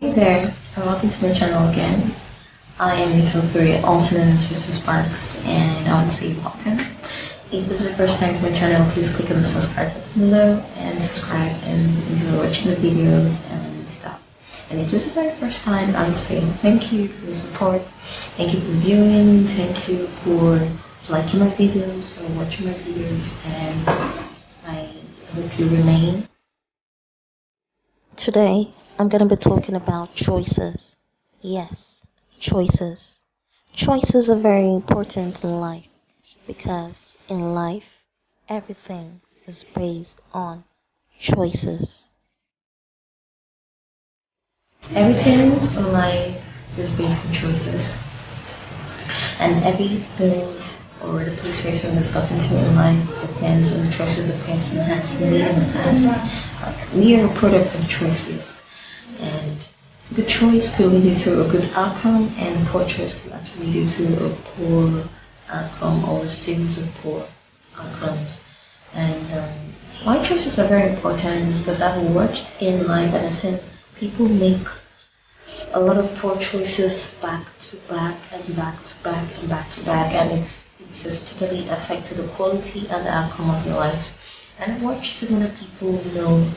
Hey there, and welcome to my channel again. I am Little Three, also known as Mr. Sparks, and I want to say welcome. If this is the first time to my channel, please click on the subscribe button below and subscribe and enjoy watching the videos and stuff. And if this is the very first time, I would say thank you for your support, thank you for viewing, thank you for liking my videos or watching my videos, and I hope you remain. Today, I'm going to be talking about choices. Yes, choices. Choices are very important in life because in life, everything is based on choices. Everything in life is based on choices, and everything or the place where someone has gotten to in life depends on the choices the person has made in the past. Like, we are a product of choices, and the choice could lead you to a good outcome, and the poor choice could actually lead you to a poor outcome or a series of poor outcomes. And why choices are very important is because I've watched in life and I've seen people make a lot of poor choices back to back and back to back and back to back, and it's just totally affected the quality and the outcome of their lives. And I've watched similar people,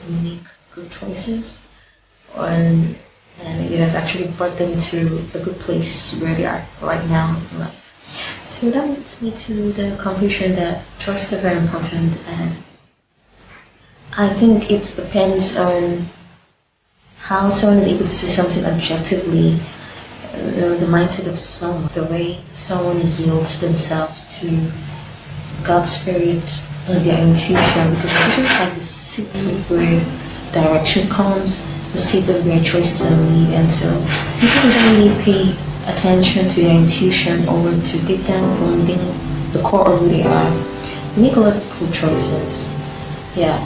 make good choices, and it has actually brought them to a good place where they are right now in life. So that leads me to the conclusion that choices are very important, and I think it depends on how someone is able to see something objectively, the mindset of someone, the way someone yields themselves to God's spirit and their intuition, because intuition is like the seat of where direction comes, the seat of where choices are made, and so people don't really pay attention to their intuition or to dig down from within the core of who they are. They make a lot of poor choices. Yeah,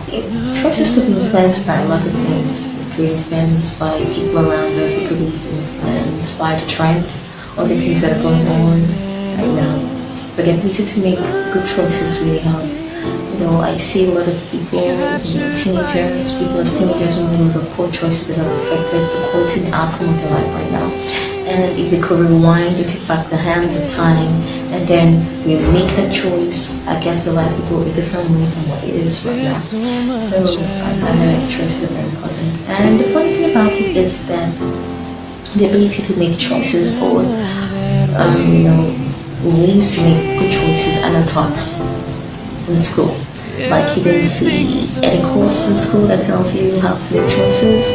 choices could be influenced by a lot of things. It could be influenced by people around us. It could be influenced by the trend or the things that are going on right now. But the ability to make good choices really help. I see a lot of people, teenagers, people as teenagers who make a lot of poor choices that have affected the quality and outcome of their life right now. And if they could rewind and take back the hands of time and then we make that choice, I guess the life would go a different way from what it is right now. So I find that choices are very important. And the funny thing about it is that the ability to make choices or ways to make good choices are not taught in school. Like, you didn't see any course in school that tells you how to make choices.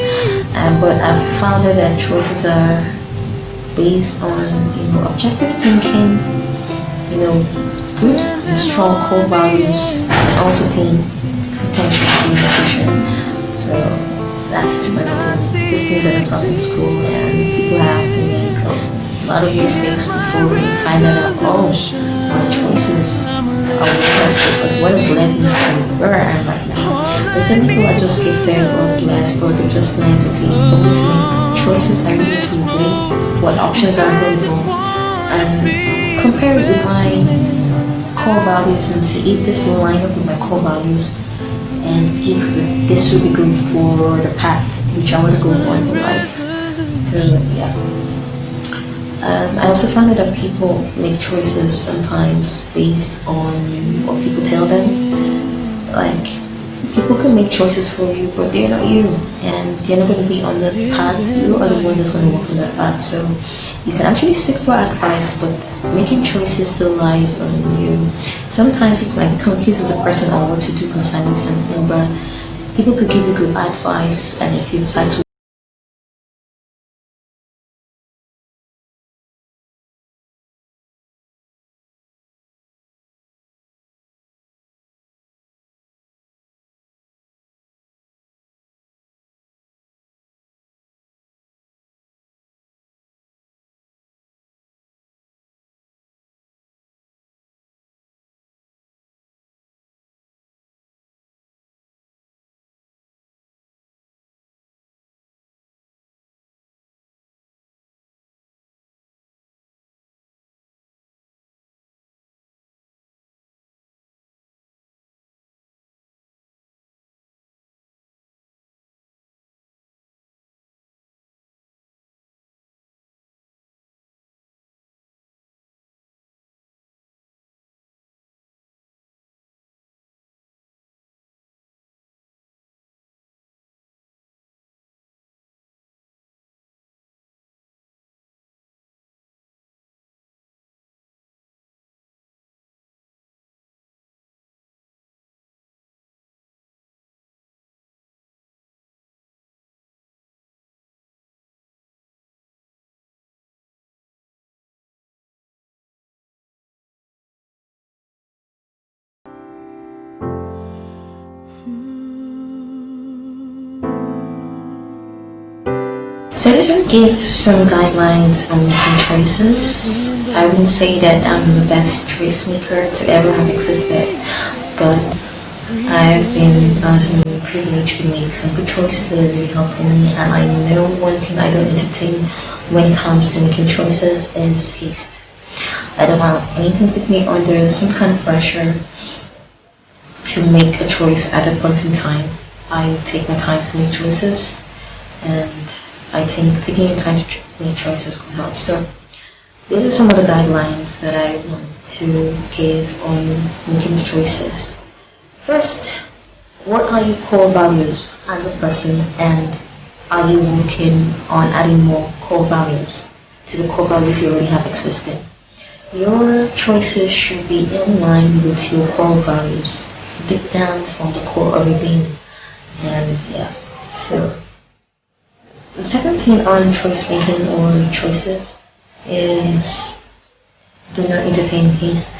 But I've found that choices are based on objective thinking, good and strong core values, and also paying attention to nutrition. So that's my opinion. These things that are taught in school, and people have to make a lot of mistakes before they find out, oh, my choices are blessed, because what has led me to where I am right now. There's some people that just get there or blessed, or they just learned, okay, for me to make choices, I need to weigh what options are available and compare it with my core values and see if this will line up with my core values and if this will be good for the path which I want to go on in life. So yeah. I also found out that people make choices sometimes based on what people tell them. Like, people can make choices for you, but they're not you, and they're not going to be on the path. You are the one that's going to walk on that path. So you can actually seek for advice, but making choices still lies on you. Sometimes you might be confused as a person on what to do concerning something, but people could give you good advice, and if you decide to So I just want to give some guidelines on making choices. I wouldn't say that I'm the best choice maker to ever have existed, but I've been personally privileged to make some good choices that are really helping me, and I know one thing I don't entertain when it comes to making choices is haste. I don't want anything to put me under some kind of pressure to make a choice at a point in time. I take my time to make choices, and I think taking your time to make choices will help. So these are some of the guidelines that I want to give on making choices. First, what are your core values as a person, and are you working on adding more core values to the core values you already have existing? Your choices should be in line with your core values, deep down from the core of your being. And yeah, so the second thing on choice making or choices is do not entertain haste.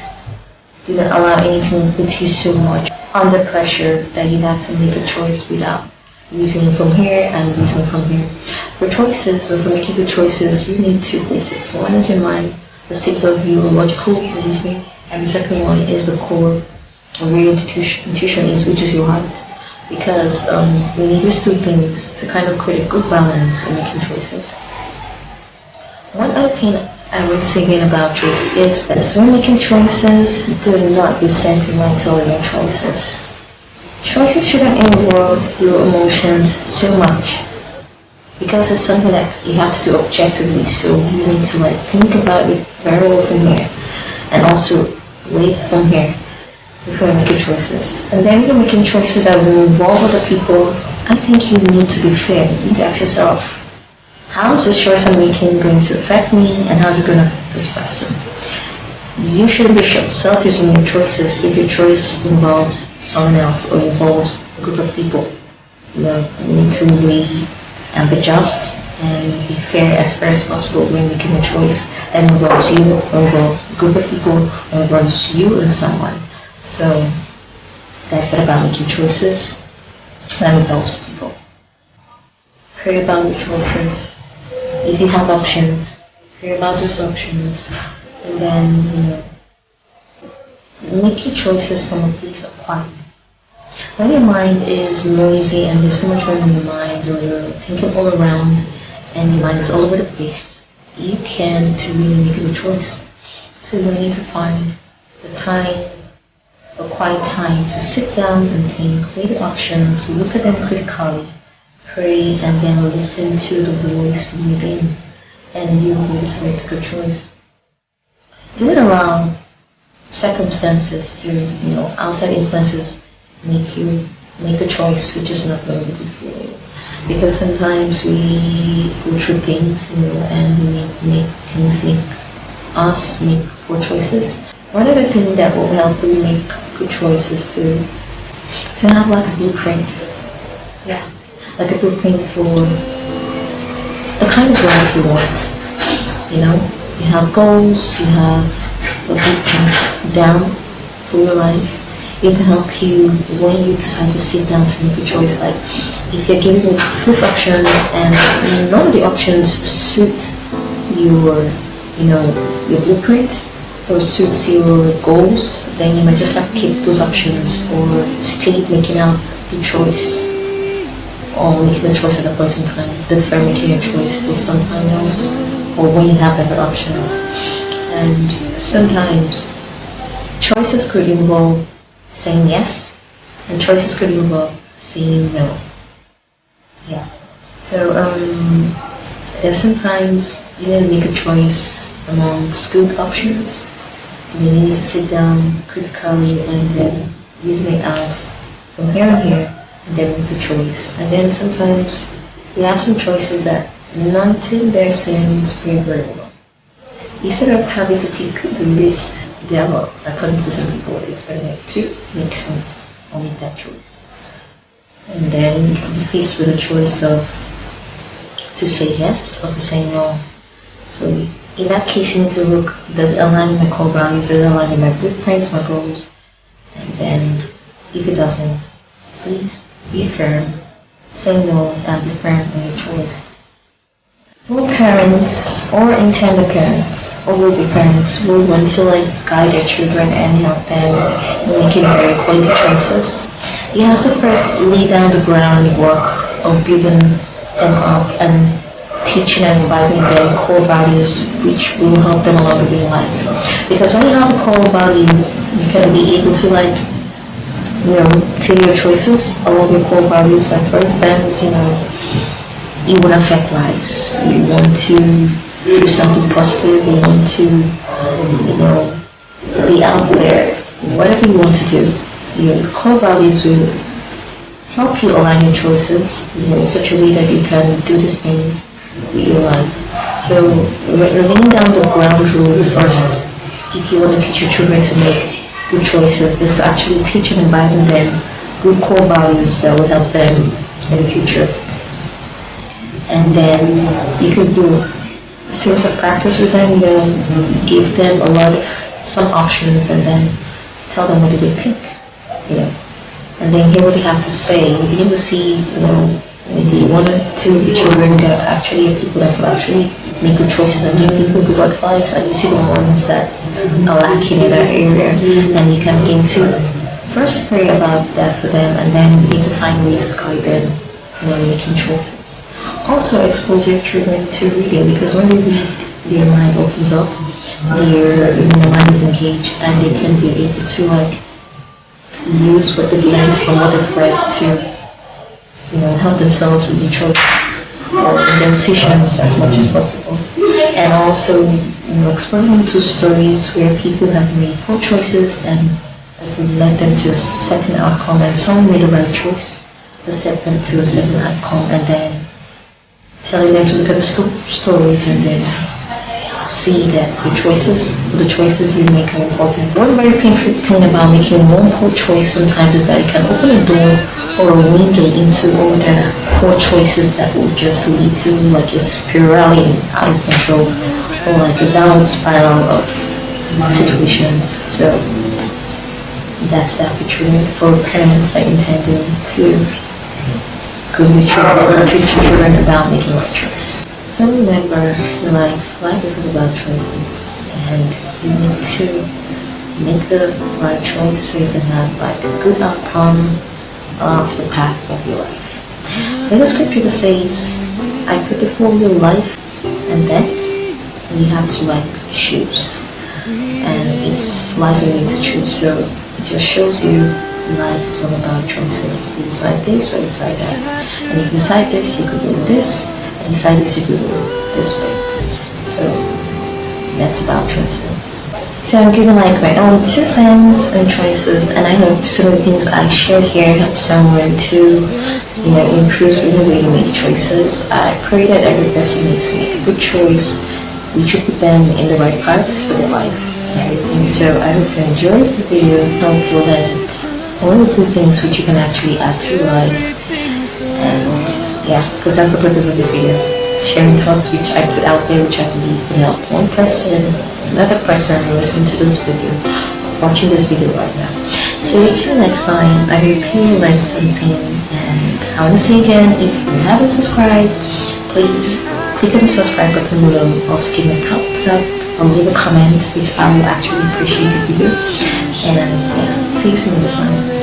Do not allow anything to put you so much under pressure that you have to make a choice without reasoning from here and reasoning from here. For choices or for making good choices, you need two basics. One is your mind, the state of your logical reasoning, and the second one is the core of your intuition, which is your heart. Because we need these two things to kind of create a good balance in making choices. One other thing I would say again about choices is that when making choices, do not be sentimental in your choices. Choices shouldn't involve your emotions so much, because it's something that you have to do objectively, so you need to think about it very well from here, and also wait from here before making choices. And then when you're making choices that will involve other people, I think you need to be fair. You need to ask yourself, how is this choice I'm making going to affect me, and how is it going to affect this person? You shouldn't be selfish in your choices if your choice involves someone else or involves a group of people. You need to weigh and be just and be fair as possible when making a choice that involves you, or involves a group of people, or involves you and someone. So that's what about making choices that involves people. Pray about your choices. If you have options, pray about those options, and then make your choices from a place of quietness. When your mind is noisy and there's so much going on in your mind, or you're thinking all around and your mind is all over the place, you can't really make a good choice. So you need to find the time, a quiet time to sit down and think, weigh the options, look at them critically, pray, and then listen to the voice from within, and you'll be able to make a good choice. Do not allow circumstances to, outside influences make you make a choice which is not going to be good for you. Because sometimes we go through things, and we make us make poor choices. One other thing that will help you make good choices to have like a blueprint. Yeah. Like a blueprint for the kind of life you want. You have goals, you have a blueprint down for your life. It can help you when you decide to sit down to make a choice. Like if you're given these options and none of the options suit your blueprint or suits your goals, then you might just have to keep those options or stay making out the choice, or making a choice at a point in time, defer making a choice to sometime else, or when you have better options. And sometimes choices could involve saying yes, and choices could involve saying no. Yeah. So there's sometimes you need to make a choice amongst good options. You need to sit down critically and then reason it out from here and here, and then make the choice. And then sometimes we have some choices that nothing they're saying is very, very well. Instead of having to pick the least devil, according to some people, it's better to make sense or make that choice. And then you can be faced with a choice of to say yes or to say no. So in that case, you need to look, does it align with my core values, does it align with my blueprints, my goals? And then if it doesn't, please be firm, say no, and be firm in your choice. All parents or intended parents or will be parents will want to like guide their children and help them in making very quality choices. You have to first lay down the groundwork of building them up and teaching and imbibing them core values which will help them along the way in life. Because when you have a core value, you can be able to like take your choices along your core values. Like for instance, it would affect lives. You want to do something positive, you want to, be out there, whatever you want to do. Your core values will help you align your choices, in such a way that you can do these things with your life. So, laying down the ground rule first, if you want to teach your children to make good choices, is to actually teach and invite them good core values that will help them in the future. And then you could do a series of practice with them, give them some options, and then tell them what do they think, and then hear what they have to say. You begin to see, maybe one or two children that actually are people that will actually make good choices and give people good advice, and you see the ones that are lacking in that area, and you can begin to first pray about that for them, and then begin to find ways to guide them, making choices. Also expose your children to reading, because when they read, their mind opens up, their mind is engaged, and they can be able to use what they've learned from what they've read to help themselves in the choice or in their decisions as much as possible. And also exposing them to stories where people have made poor choices and has led them to a certain outcome, and someone made a right choice that set them to a certain outcome, and then telling them to look at the stories and then see that the choices you make are important. One very painful thing about making one poor choice sometimes is that it can open a door or a window into other poor choices that will just lead to like a spiraling out of control or like a downward spiral of situations. So that's that for parents that intending to teach children about making right choice. So remember, life is all about choices, and you need to make the right choice so you can have a good outcome of the path of your life. There's a scripture that says, "I put before you life and death, and you have to choose." And it's lies on you to choose. So it just shows you life is all about choices. You decide this or decide that. And if you decide this, you could do this. And decide this, you could do this way. So that's about choices. So I'm giving my own 2 cents on choices, and I hope some of the things I shared here help someone to improve in the way you make choices. I pray that every person needs to make a good choice, which will put them in the right paths for their life and everything. So I hope you enjoyed the video. Hope you learned one or 2 things which you can actually add to your life. And because that's the purpose of this video. Sharing thoughts which I put out there, which I believe will help one person, another person listening to this video, watching this video right now. So until next time, I hope you learned something, and I want to say again, if you haven't subscribed, please click on the subscribe button below. Also give me a thumbs up or leave a comment, which I will actually appreciate if you do. And see you soon next time.